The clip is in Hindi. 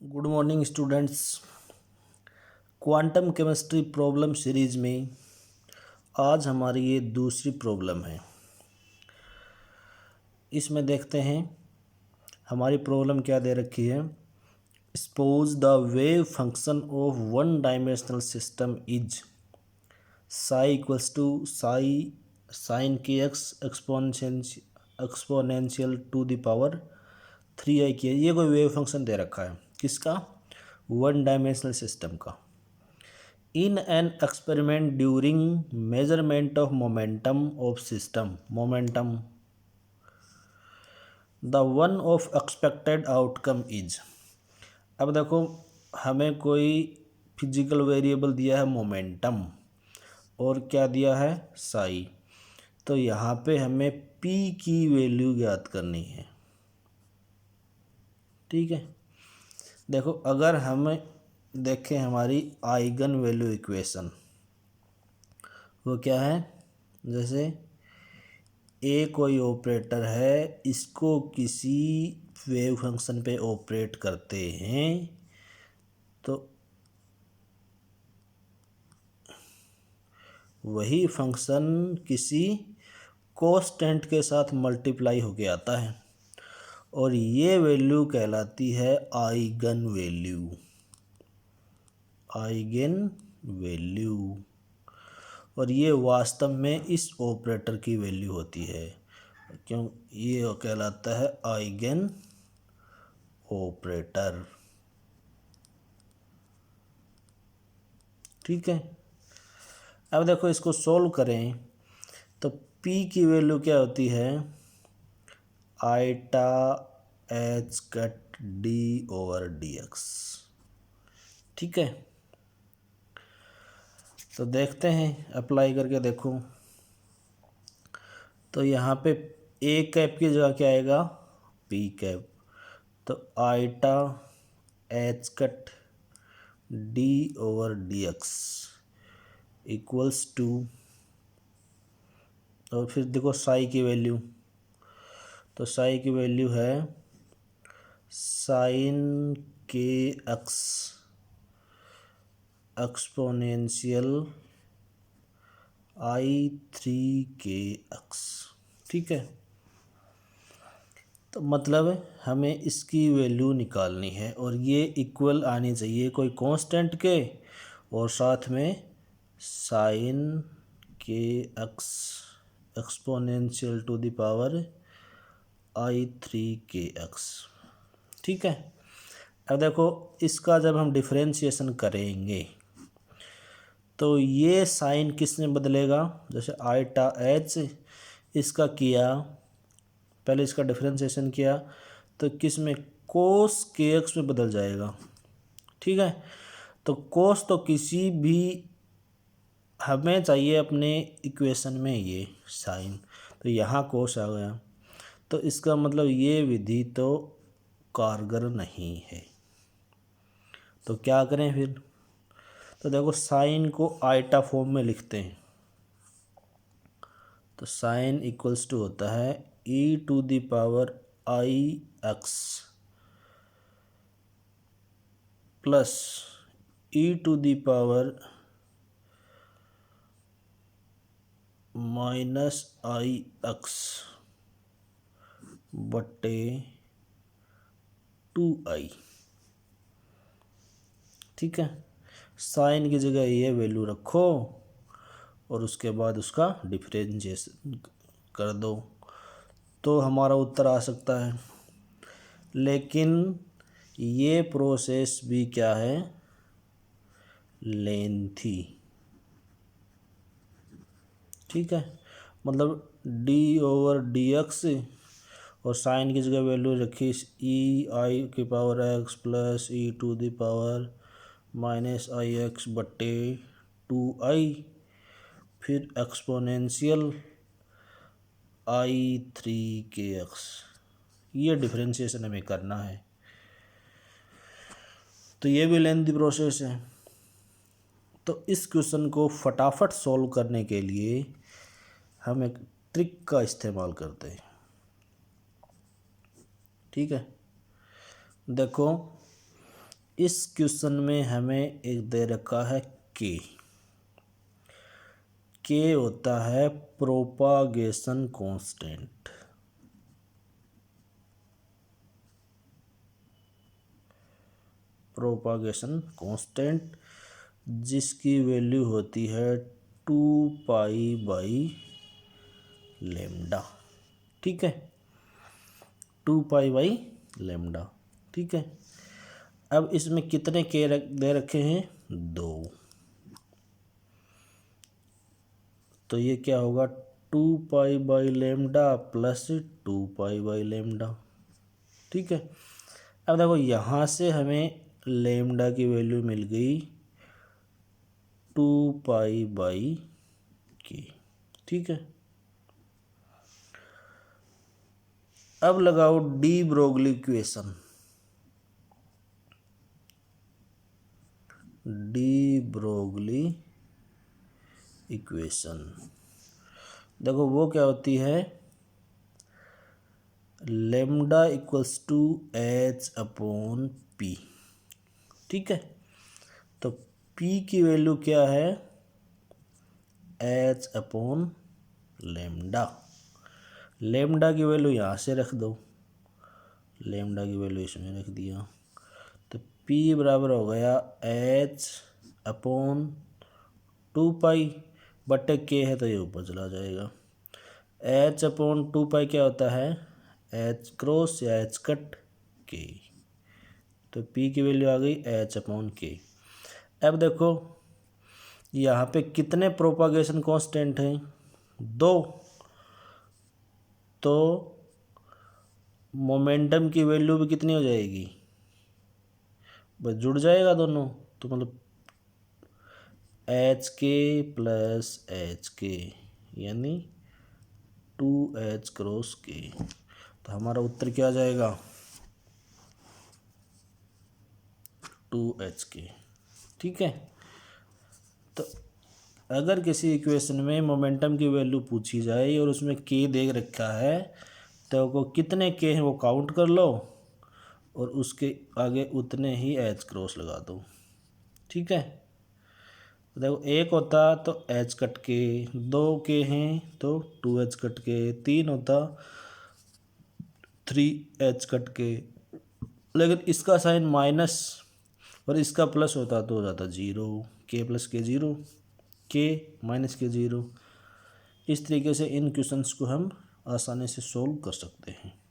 Good morning students. Quantum chemistry problem series में आज हमारी ये दूसरी प्रॉब्लम है। इसमें देखते हैं हमारी प्रॉब्लम क्या दे रखी है। Suppose the wave function of one dimensional system is psi equals to psi sine के x exponential to the power 3i k. ये कोई वेव फंक्शन दे रखा है किसका, वन डायमेंशनल सिस्टम का। In an experiment during measurement of momentum of system, momentum, the one of expected outcome is। अब देखो हमें कोई फिजिकल वेरिएबल दिया है मोमेंटम और क्या दिया है साई। तो यहाँ पे हमें p की वैल्यू ज्ञात करनी है। ठीक है, देखो अगर हम देखें हमारी आइगन वैल्यू इक्वेशन वो क्या है, जैसे ए कोई ऑपरेटर है, इसको किसी वेव फंक्शन पे ऑपरेट करते हैं तो वही फंक्शन किसी कांस्टेंट के साथ मल्टीप्लाई होके आता है और ये वैल्यू कहलाती है आइगन वैल्यू। आइगन वैल्यू और ये वास्तव में इस ऑपरेटर की वैल्यू होती है, क्यों ये कहलाता है आइगन ऑपरेटर। ठीक है, अब देखो इसको सोल्व करें तो p की वैल्यू क्या होती है, iota h cut d over d x. ठीक है, तो देखते हैं अप्लाई करके देखो। तो यहाँ पे ए कैप की जगह क्या आएगा, पी कैप। तो iota h cut d over d x equals to, और फिर देखो साई की वैल्यू, तो साई की वैल्यू है साइन के एक्स एक्सपोनेंशियल i3kx। ठीक है, तो मतलब हमें इसकी वैल्यू निकालनी है और ये इक्वल आनी चाहिए कोई कांस्टेंट के और साथ में साइन के x exponential to the power i3kx। ठीक है, अब देखो इसका जब हम डिफरेंशिएशन करेंगे तो ये साइन किस में बदलेगा, जैसे आइटा एच इसका किया, पहले इसका डिफरेंशिएशन किया तो किस में, कोस के एक्स में बदल जाएगा। ठीक है, तो कोस तो किसी भी हमें चाहिए अपने इक्वेशन में ये साइन, तो यहाँ कोस आ गया, तो इसका मतलब ये विधि तो कारगर नहीं है। तो क्या करें फिर, तो देखो साइन को आइटा फॉर्म में लिखते हैं, तो साइन इक्वल्स टू होता है e to the power i x plus e to the power minus i x बटे 2i। ठीक है, साइन की जगह ये वैल्यू रखो और उसके बाद उसका डिफरेंशिएशन कर दो तो हमारा उत्तर आ सकता है। लेकिन ये प्रोसेस भी क्या है, लेंथी। ठीक है, मतलब डी ओवर डी एक्स और साइन की जगह वैल्यू रखी ई आई की power x plus e to the power minus i x बटे 2i, फिर एक्सपोनेंशियल i3kx। ये डिफरेंशिएशन हमें करना है, तो ये भी लेंथी प्रोसेस है। तो इस क्वेश्चन को फटाफट सॉल्व करने के लिए हम एक ट्रिक का इस्तेमाल करते हैं। ठीक है, देखो इस क्वेश्चन में हमें एक दे रखा है के होता है प्रोपागेशन कांस्टेंट। प्रोपागेशन कांस्टेंट जिसकी वैल्यू होती है 2π/λ। ठीक है, 2π/λ। ठीक है, अब इसमें कितने के दे रखे हैं? 2। तो ये क्या होगा? 2π/λ प्लस 2π/λ। ठीक है, अब देखो यहाँ से हमें लेमडा की वैल्यू मिल गई 2π/k। ठीक है, अब लगाओ de Broglie equation. De Broglie equation देखो वो क्या होती है? Lambda equals to h/p। ठीक है, तो p की वैल्यू क्या है? h/λ। लेमडा की वैल्यू यहाँ से रख दो, लेमडा की वैल्यू इसमें रख दिया, तो p बराबर हो गया h/2π बटे k है तो ये ऊपर चला जाएगा। h/2π क्या होता है? h क्रॉस या h कट k। तो p की वैल्यू आ गई h/k। अब देखो यहाँ पे कितने प्रोपागेशन कांस्टेंट हैं? 2। तो मोमेंटम की वैल्यू भी कितनी हो जाएगी? बस जुड़ जाएगा दोनों, तो मतलब hk प्लस hk यानी 2h क्रॉस k। तो हमारा उत्तर क्या आ जाएगा? 2hk। ठीक है, तो अगर किसी इक्वेशन में मोमेंटम की वैल्यू पूछी जाए और उसमें k दे रखा है तो वो कितने k हैं वो काउंट कर लो और उसके आगे उतने ही h क्रॉस लगा दो। ठीक है, तो देखो एक होता तो h कट के, 2 k हैं तो 2h कट के, 3 होता 3h कट के, लेकिन इसका साइन माइनस और इसका प्लस होता तो हो जाता 0, k प्लस के 0, k माइनस के 0। इस तरीके से इन क्वेश्चंस को हम आसानी से सोल्व कर सकते हैं।